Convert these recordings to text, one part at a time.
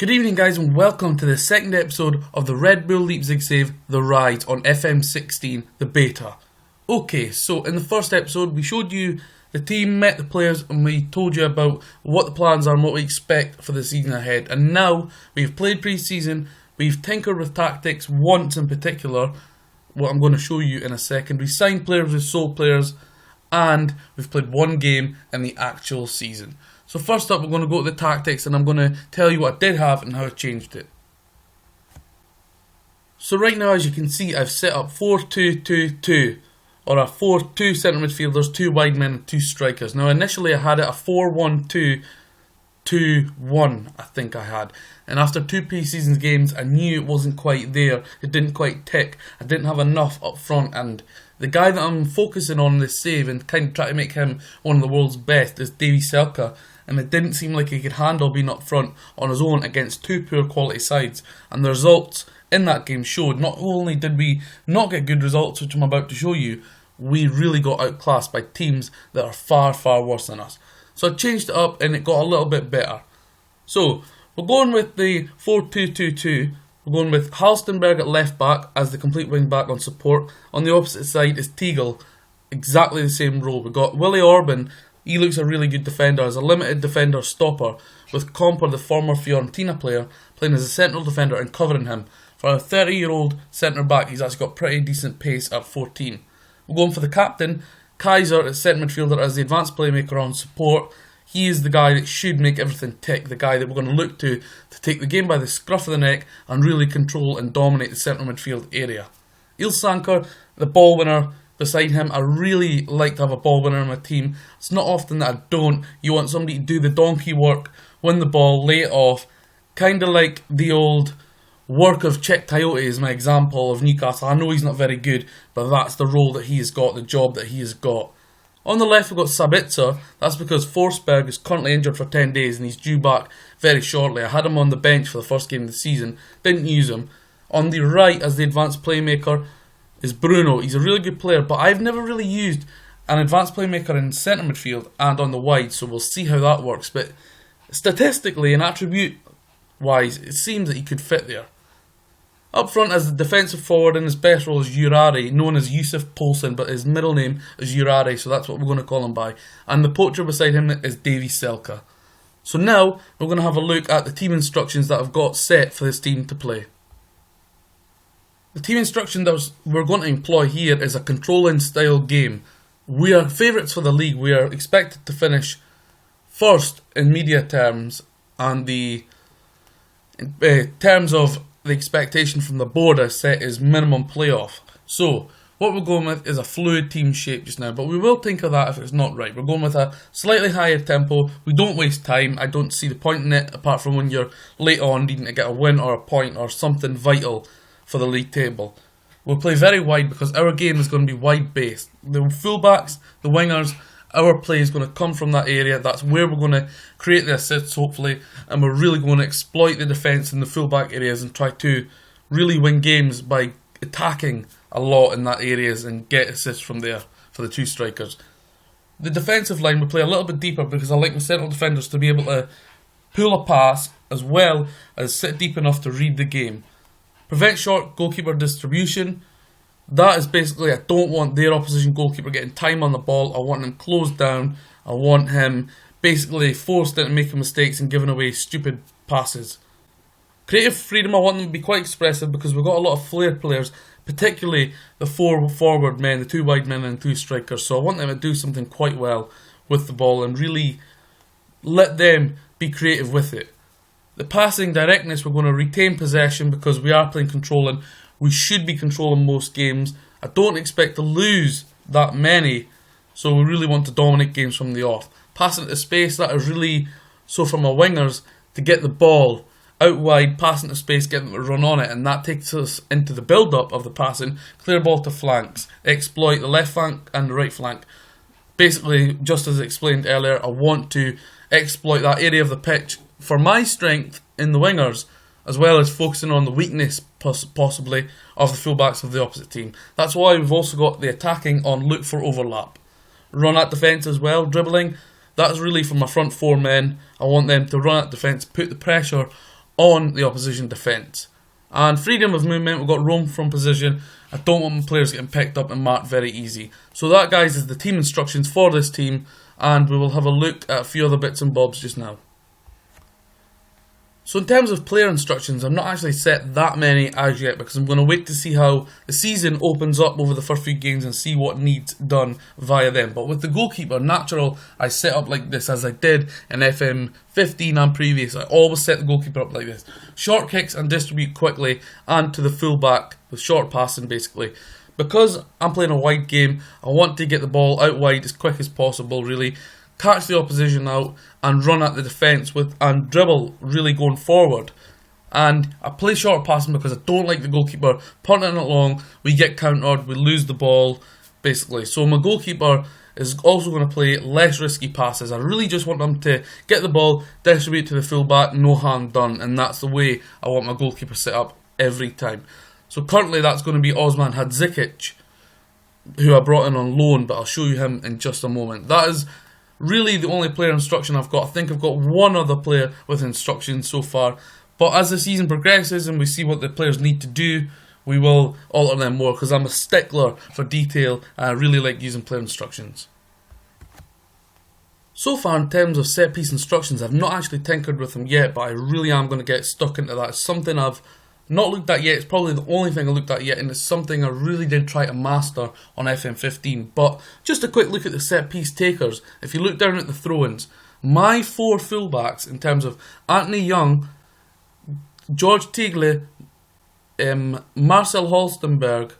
Good evening guys and welcome to the second episode of the Red Bull Leipzig save, The Ride on FM16, the beta. Okay, so in the first episode we showed you the team, met the players and we told you about what the plans are and what we expect for the season ahead. And now we've played pre-season, we've tinkered with tactics once in particular, what I'm going to show you in a second. We signed players, we've sold players, and we've played one game in the actual season. So first up, we're going to go to the tactics and I'm going to tell you what I did have and how I changed it. So right now, as you can see, I've set up 4-2-2-2, or a 4-2 centre midfielders, 2 wide men and 2 strikers. Now initially I had it a 4-1-2-2-1, I think I had. And after 2 pre-season games, I knew it wasn't quite there. It didn't quite tick. I didn't have enough up front, and the guy that I'm focusing on this save and kind of try to make him one of the world's best is Selke. And it didn't seem like he could handle being up front on his own against 2 poor quality sides. And the results in that game showed not only did we not get good results, which I'm about to show you, we really got outclassed by teams that are far, far worse than us. So I changed it up and it got a little bit better. So we're going with the 4-2-2-2. We're going with Halstenberg at left back as the complete wing back on support. On the opposite side is Tegel, exactly the same role. We've got Willie Orban. He looks a really good defender as a limited defender stopper, with Comper, the former Fiorentina player, playing as a central defender and covering him. For a 30-year-old centre back, he's actually got pretty decent pace at 14. We're going for the captain, Kaiser, as centre midfielder as the advanced playmaker on support. He is the guy that should make everything tick, the guy that we're going to look to take the game by the scruff of the neck and really control and dominate the central midfield area. Ilsanker, the ball winner, beside him. I really like to have a ball winner in my team. It's not often that I don't. You want somebody to do the donkey work, win the ball, lay it off. Kind of like the old work of Czech Coyote is my example of Newcastle. I know he's not very good, but that's the role that he has got, the job that he has got. On the left we've got Sabitzer. That's because Forsberg is currently injured for 10 days and he's due back very shortly. I had him on the bench for the first game of the season, didn't use him. On the right as the advanced playmaker is Bruno. He's a really good player, but I've never really used an advanced playmaker in centre midfield and on the wide, so we'll see how that works. But statistically and attribute wise, it seems that he could fit there. Up front as the defensive forward in his best role is Jurari, known as Yusuf Poulsen, but his middle name is Jurari, so that's what we're going to call him by. And the poacher beside him is Selke. So now we're going to have a look at the team instructions that I've got set for this team to play. The team instruction that we're going to employ here is a controlling style game. We are favourites for the league. We are expected to finish first in media terms, and the terms of the expectation from the board I set is minimum playoff. So what we're going with is a fluid team shape just now, but we will think of that if it's not right. We're going with a slightly higher tempo. We don't waste time. I don't see the point in it apart from when you're late on needing to get a win or a point or something vital for the league table. We'll play very wide because our game is going to be wide based. The fullbacks, the wingers, our play is going to come from that area. That's where we're going to create the assists hopefully, and we're really going to exploit the defence in the fullback areas and try to really win games by attacking a lot in that areas and get assists from there for the 2 strikers. The defensive line will play a little bit deeper because I like my central defenders to be able to pull a pass as well as sit deep enough to read the game. Prevent short goalkeeper distribution. That is basically, I don't want their opposition goalkeeper getting time on the ball. I want him closed down. I want him basically forced into making mistakes and giving away stupid passes. Creative freedom, I want them to be quite expressive because we've got a lot of flair players, particularly the 4 forward men, the 2 wide men and 2 strikers. So I want them to do something quite well with the ball and really let them be creative with it. The passing directness, we're going to retain possession because we are playing controlling. We should be controlling most games. I don't expect to lose that many, so we really want to dominate games from the off. Passing to space, that is really so from our wingers to get the ball out wide, passing to space, get them to run on it, and that takes us into the build-up of the passing. Clear ball to flanks, exploit the left flank and the right flank. Basically, just as explained earlier, I want to exploit that area of the pitch for my strength in the wingers, as well as focusing on the weakness possibly of the fullbacks of the opposite team. That's why we've also got the attacking on look for overlap. Run at defence as well, dribbling. That's really for my front 4 men. I want them to run at defence, put the pressure on the opposition defence. And freedom of movement, we've got roam from position. I don't want my players getting picked up and marked very easy. So that, guys, is the team instructions for this team, and we will have a look at a few other bits and bobs just now. So in terms of player instructions, I've not actually set that many as yet because I'm going to wait to see how the season opens up over the first few games and see what needs done via them. But with the goalkeeper, natural, I set up like this as I did in FM15 and previous. I always set the goalkeeper up like this. Short kicks and distribute quickly, and to the fullback with short passing basically. Because I'm playing a wide game, I want to get the ball out wide as quick as possible really. Catch the opposition out and run at the defence and dribble really going forward. And I play short passing because I don't like the goalkeeper punting it long. We get countered, we lose the ball basically. So my goalkeeper is also going to play less risky passes. I really just want them to get the ball, distribute to the fullback, no harm done, and that's the way I want my goalkeeper set up every time. So currently that's going to be Osman Hadzikic, who I brought in on loan, but I'll show you him in just a moment. That is really the only player instruction I've got. I think I've got one other player with instructions so far, but as the season progresses and we see what the players need to do, we will alter them more because I'm a stickler for detail and I really like using player instructions. So far in terms of set piece instructions, I've not actually tinkered with them yet, but I really am going to get stuck into that. It's something I've not looked at yet. It's probably the only thing I looked at yet, and it's something I really did try to master on FM15. But just a quick look at the set piece takers. If you look down at the throw-ins, my 4 fullbacks in terms of Anthony Young, George Teagley, Marcel Holstenberg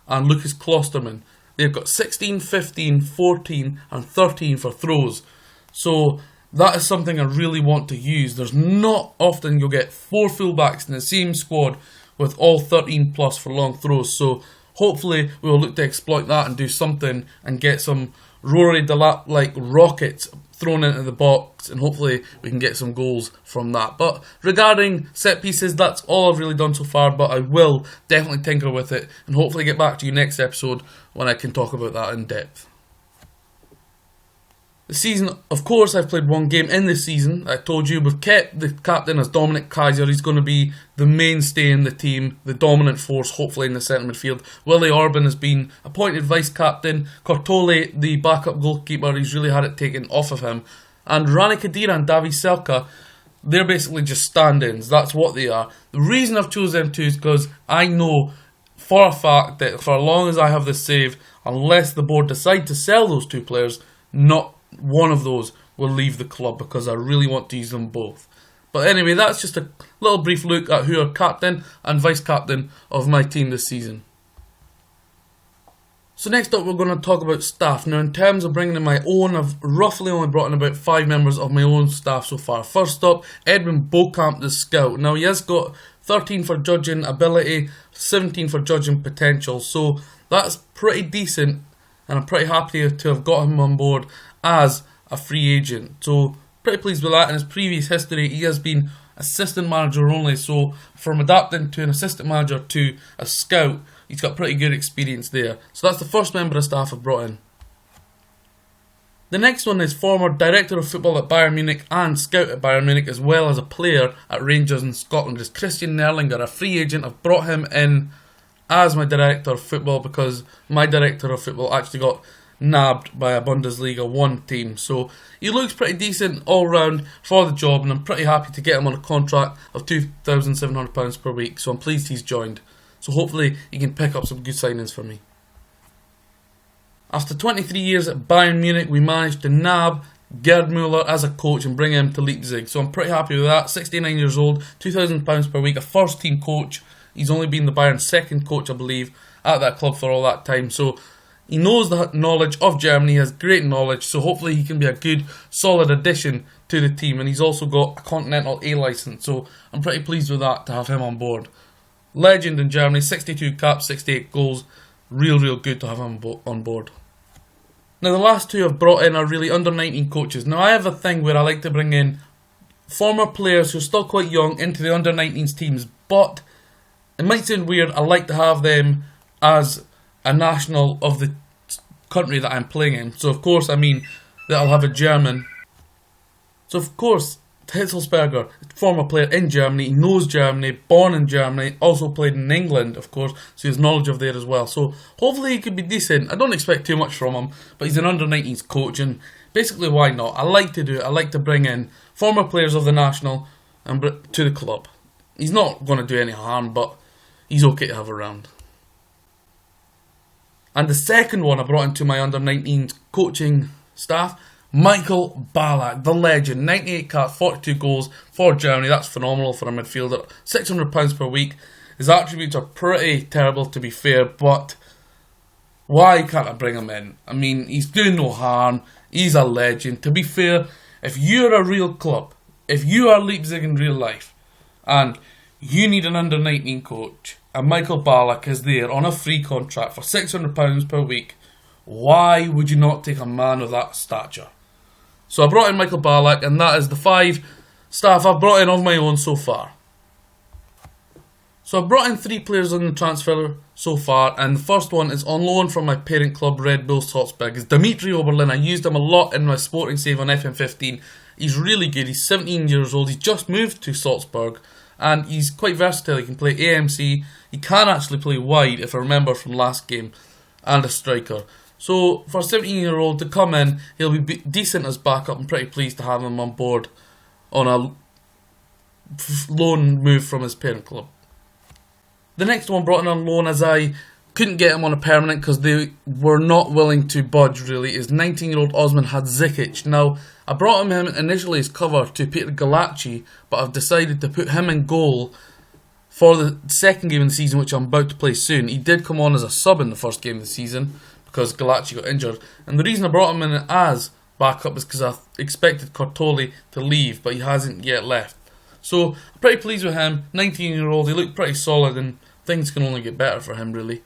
and Lucas Klosterman, they've got 16, 15, 14 and 13 for throws. So that is something I really want to use. There's not often you'll get 4 fullbacks in the same squad with all 13 plus for long throws. So hopefully we will look to exploit that and do something and get some Rory Delap like rockets thrown into the box, and hopefully we can get some goals from that. But regarding set pieces, that's all I've really done so far, but I will definitely tinker with it and hopefully get back to you next episode when I can talk about that in depth. The season, of course, I've played one game in this season. I told you we've kept the captain as Dominic Kaiser. He's going to be the mainstay in the team, the dominant force, hopefully, in the centre midfield. Willie Orban has been appointed vice-captain. Cortole, the backup goalkeeper, he's really had it taken off of him. And Rani Kadira and Davi Selka, they're basically just stand-ins. That's what they are. The reason I've chosen them two is because I know for a fact that for as long as I have this save, unless the board decide to sell those 2 players, not one of those will leave the club because I really want to use them both. But anyway, that's just a little brief look at who are captain and vice captain of my team this season. So next up we're going to talk about staff. Now in terms of bringing in my own, I've roughly only brought in about 5 members of my own staff so far. First up, Edwin Beaucamp the scout. Now he has got 13 for judging ability, 17 for judging potential, so that's pretty decent, and I'm pretty happy to have got him on board as a free agent. So pretty pleased with that. In his previous history, he has been assistant manager only, so from adapting to an assistant manager to a scout, he's got pretty good experience there. So that's the first member of staff I've brought in. The next one is former director of football at Bayern Munich and scout at Bayern Munich, as well as a player at Rangers in Scotland, is Christian Nerlinger, a free agent. I've brought him in as my director of football because my director of football actually got nabbed by a Bundesliga 1 team. So he looks pretty decent all round for the job, and I'm pretty happy to get him on a contract of £2,700 per week. So I'm pleased he's joined. So hopefully he can pick up some good signings for me. After 23 years at Bayern Munich, we managed to nab Gerd Müller as a coach and bring him to Leipzig. So I'm pretty happy with that. 69 years old, £2,000 per week, a first team coach. He's only been the Bayern second coach, I believe, at that club for all that time. So he knows the knowledge of Germany, he has great knowledge, so hopefully he can be a good, solid addition to the team. And he's also got a Continental A licence, so I'm pretty pleased with that to have him on board. Legend in Germany, 62 caps, 68 goals, real good to have him on board. Now the last 2 I've brought in are really under-19 coaches. Now I have a thing where I like to bring in former players who are still quite young into the under-19s teams, but it might sound weird, I like to have them as a national of the country that I'm playing in. So of course, I mean that I'll have a German. So of course, Hitzelsberger, former player in Germany, he knows Germany, born in Germany, also played in England, of course, so he has knowledge of there as well. So hopefully he could be decent. I don't expect too much from him, but he's an under-19s coach, and basically why not? I like to do it. I like to bring in former players of the national and to the club. He's not going to do any harm, but he's okay to have around. And the second one I brought into my under-19s coaching staff, Michael Ballack, the legend, 98 caps, 42 goals for Germany. That's phenomenal for a midfielder. £600 per week. His attributes are pretty terrible, to be fair, but why can't I bring him in? I mean, he's doing no harm. He's a legend. To be fair, if you're a real club, if you are Leipzig in real life, and you need an under-19 coach, and Michael Ballack is there on a free contract for £600 per week, why would you not take a man of that stature? So I brought in Michael Ballack, and that is the 5 staff I've brought in of my own so far. So I've brought in 3 players on the transfer so far, and the first one is on loan from my parent club, Red Bull Salzburg. It's Dimitri Oberlin. I used him a lot in my sporting save on FM15. He's really good. He's 17 years old. He's just moved to Salzburg, and he's quite versatile. He can play AMC. He can actually play wide, if I remember from last game, and a striker. So for a 17-year-old to come in, he'll be decent as backup. I'm pretty pleased to have him on board on a loan move from his parent club. The next one brought in on loan, as I couldn't get him on a permanent because they were not willing to budge really, is 19-year-old Osman Hadzikic. Now, I brought him in initially as cover to Peter Galacci, but I've decided to put him in goal for the second game of the season, which I'm about to play soon. He did come on as a sub in the first game of the season because Galacci got injured. And the reason I brought him in as backup is because I expected Cortoli to leave, but he hasn't yet left. So, I'm pretty pleased with him. 19-year-old, he looked pretty solid, and things can only get better for him, really.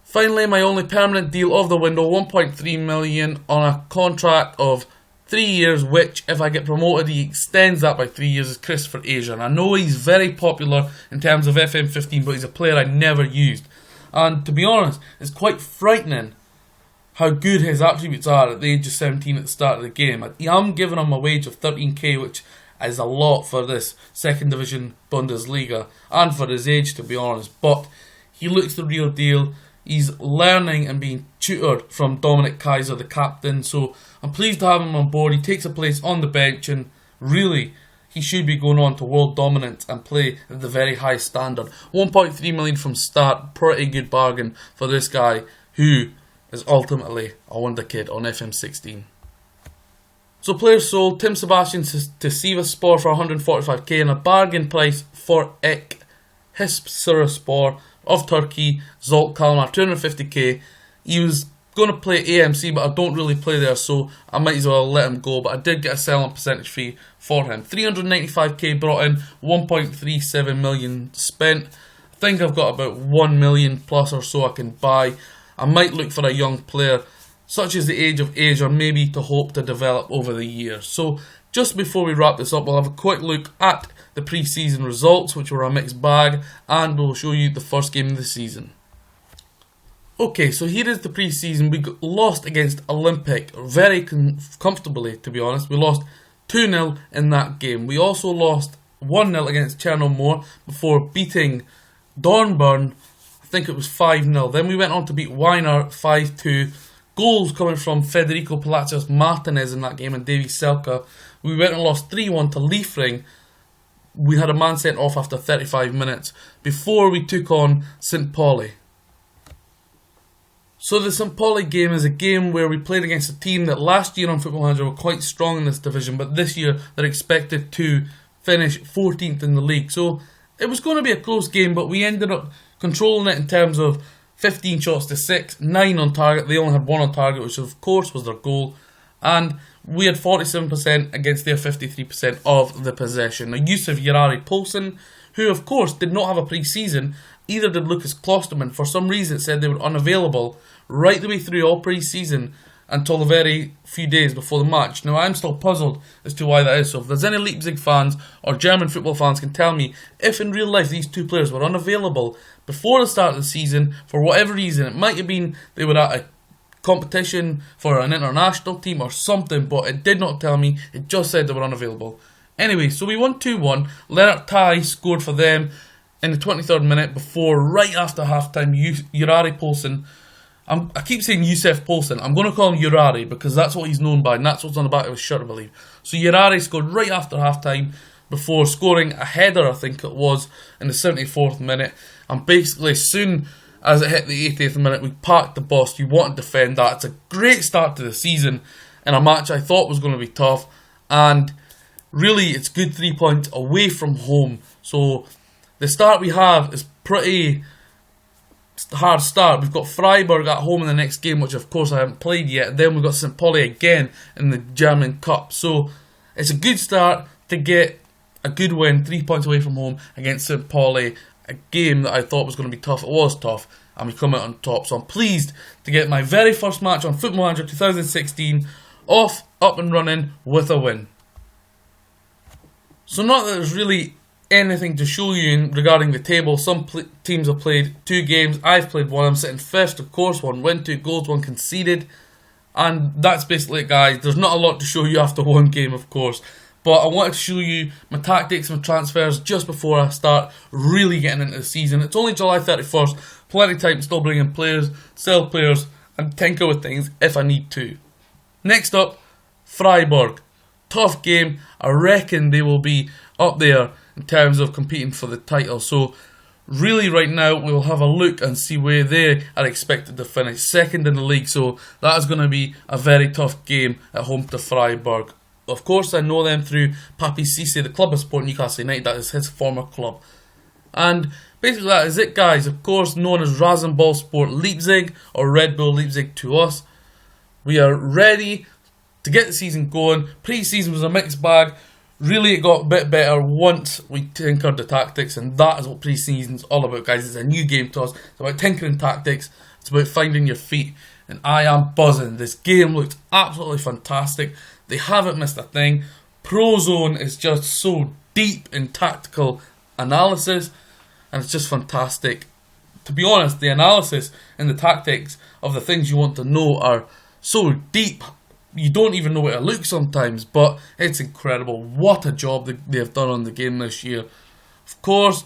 Finally, my only permanent deal of the window, 1.3 million on a contract of 3 years, which, if I get promoted, he extends that by 3 years, is Christopher Asia. And I know he's very popular in terms of FM15, but he's a player I never used. And to be honest, it's quite frightening how good his attributes are at the age of 17 at the start of the game. I'm giving him a wage of 13k, which is a lot for this second division Bundesliga, and for his age, to be honest. But he looks the real deal. He's learning and being tutored from Dominic Kaiser, the captain, so I'm pleased to have him on board. He takes a place on the bench, and really, he should be going on to world dominance and play at the very high standard. 1.3 million from start, pretty good bargain for this guy, who is ultimately a wonder kid on FM16. So players sold: Tim Sebastian to Sivasspor for 145k, and a bargain price for Ek Hispsiraspor of Turkey, Zolt Kalmar, 250k. He was going to play AMC, but I don't really play there, so I might as well let him go. But I did get a selling percentage fee for him. 395k brought in, 1.37 million spent. I think I've got about 1 million plus or so I can buy. I might look for a young player, such as the age of Asia, or maybe to hope to develop over the years. So just before we wrap this up, we'll have a quick look at the pre-season results, which were a mixed bag, and we'll show you the first game of the season. Okay, so here is the pre-season. We lost against Olympic very comfortably, to be honest. We lost 2-0 in that game. We also lost 1-0 against Chernomore before beating Dornbirn, I think it was 5-0. Then we went on to beat Weiner 5-2. Goals coming from Federico Palacios Martinez in that game and Davy Selka. We went and lost 3-1 to Liefering. We had a man sent off after 35 minutes before we took on St. Pauli. So the St. Pauli game is a game where we played against a team that last year on Football Manager were quite strong in this division, but this year they're expected to finish 14th in the league. So it was going to be a close game, but we ended up controlling it in terms of 15 shots to 6, 9 on target. They only had 1 on target, which of course was their goal. And we had 47% against their 53% of the possession. Now, Yusuf Yarari Poulsen, who of course did not have a pre-season, either did Lucas Klosterman. For some reason it said they were unavailable right the way through all pre-season until the very few days before the match. Now, I'm still puzzled as to why that is. So if there's any Leipzig fans or German football fans can tell me if in real life these two players were unavailable before the start of the season for whatever reason. It might have been they were at a competition for an international team or something, but it did not tell me. It just said they were unavailable. Anyway, so we won 2-1. Lennart Tai scored for them in the 23rd minute before, right after half-time, Jurari Poulsen. I keep saying Yusuf Poulsen. I'm going to call him Jurari because that's what he's known by, and that's what's on the back of his shirt, I believe. So Jurari scored right after half-time before scoring a header, I think it was, in the 74th minute. And basically, as soon as it hit the 80th minute, we parked the bus. You want to defend that. It's a great start to the season in a match I thought was going to be tough. And really, it's good 3 points away from home. So the start we have is pretty hard start. We've got Freiburg at home in the next game, which of course I haven't played yet. Then we've got St. Pauli again in the German Cup. So it's a good start to get a good win, 3 points away from home against St. Pauli. A game that I thought was going to be tough. It was tough, and we come out on top. So I'm pleased to get my very first match on Football Manager 2016 up and running with a win. So not that there's really anything to show you regarding the table. Some teams have played 2 games. I've played 1. I'm sitting first, of course. 1 win, 2 goals, 1 conceded. And that's basically it, guys. There's not a lot to show you after 1 game, of course. But I wanted to show you my tactics, my transfers, just before I start really getting into the season. It's only July 31st. Plenty of time to still bring in players, sell players, and tinker with things if I need to. Next up, Freiburg. Tough game. I reckon they will be up there in terms of competing for the title. So really right now we'll have a look and see where they are expected to finish. Second in the league. So that is going to be a very tough game at home to Freiburg. Of course, I know them through Papi Cisse, the club of sport Newcastle United. That is his former club. And basically that is it, guys. Of course, known as Rasenball Sport Leipzig, or Red Bull Leipzig to us. We are ready to get the season going. Pre-season was a mixed bag. Really, it got a bit better once we tinkered the tactics, and that is what pre-season's all about, guys. It's a new game to us. It's about tinkering tactics. It's about finding your feet. And I am buzzing. This game looked absolutely fantastic. They haven't missed a thing. Prozone is just so deep in tactical analysis, and it's just fantastic. To be honest, the analysis and the tactics of the things you want to know are so deep, you don't even know where to look sometimes, but it's incredible. What a job they have done on the game this year. Of course,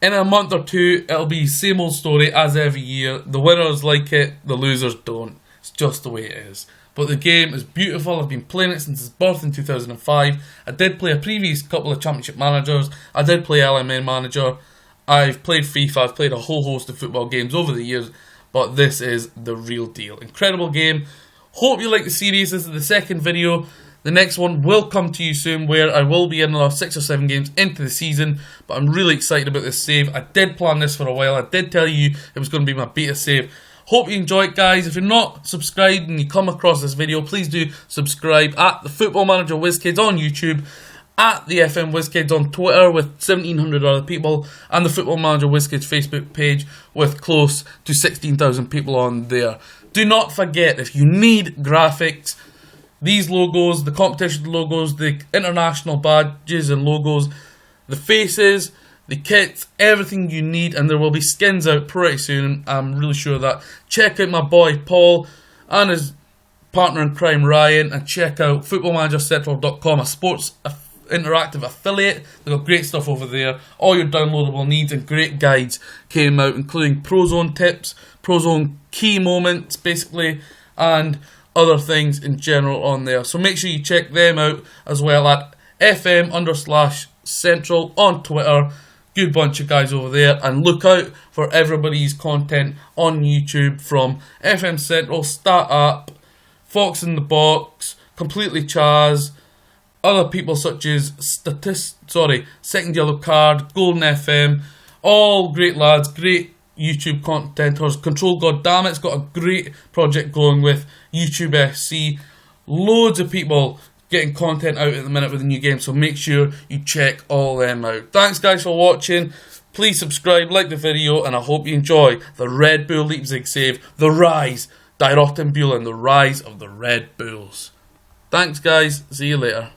in a month or two, it'll be same old story as every year. The winners like it, the losers don't. It's just the way it is. But the game is beautiful. I've been playing it since its birth in 2005. I did play a previous couple of Championship Managers. I did play LMN Manager. I've played FIFA. I've played a whole host of football games over the years. But this is the real deal. Incredible game. Hope you like the series. This is the second video. The next one will come to you soon, where I will be in another 6 or 7 games into the season. But I'm really excited about this save. I did plan this for a while. I did tell you it was going to be my beta save. Hope you enjoy it, guys. If you're not subscribed and you come across this video, please do subscribe at the Football Manager WizKids on YouTube, at the FM WizKids on Twitter with 1,700 other people, and the Football Manager WizKids Facebook page with close to 16,000 people on there. Do not forget, if you need graphics, these logos, the competition logos, the international badges and logos, the faces, the kits, everything you need, and there will be skins out pretty soon. I'm really sure of that. Check out my boy Paul and his partner in crime Ryan, and check out footballmanagercentral.com, a sports interactive affiliate. They've got great stuff over there. All your downloadable needs and great guides came out, including Prozone tips, Prozone key moments basically, and other things in general on there. So make sure you check them out as well at FM_Central on Twitter. Good bunch of guys over there, and look out for everybody's content on YouTube from FM Central, Stat Up, Fox in the Box, Completely Chaz, other people such as Second Yellow Card, Golden FM, all great lads, great YouTube contenters. Control Goddammit, got a great project going with YouTube FC. Loads of people getting content out at the minute with the new game, so make sure you check all them out. Thanks guys for watching. Please subscribe, like the video, and I hope you enjoy the Red Bull Leipzig save, the rise, Die Rotenbühlen, the rise of the Red Bulls. Thanks guys, see you later.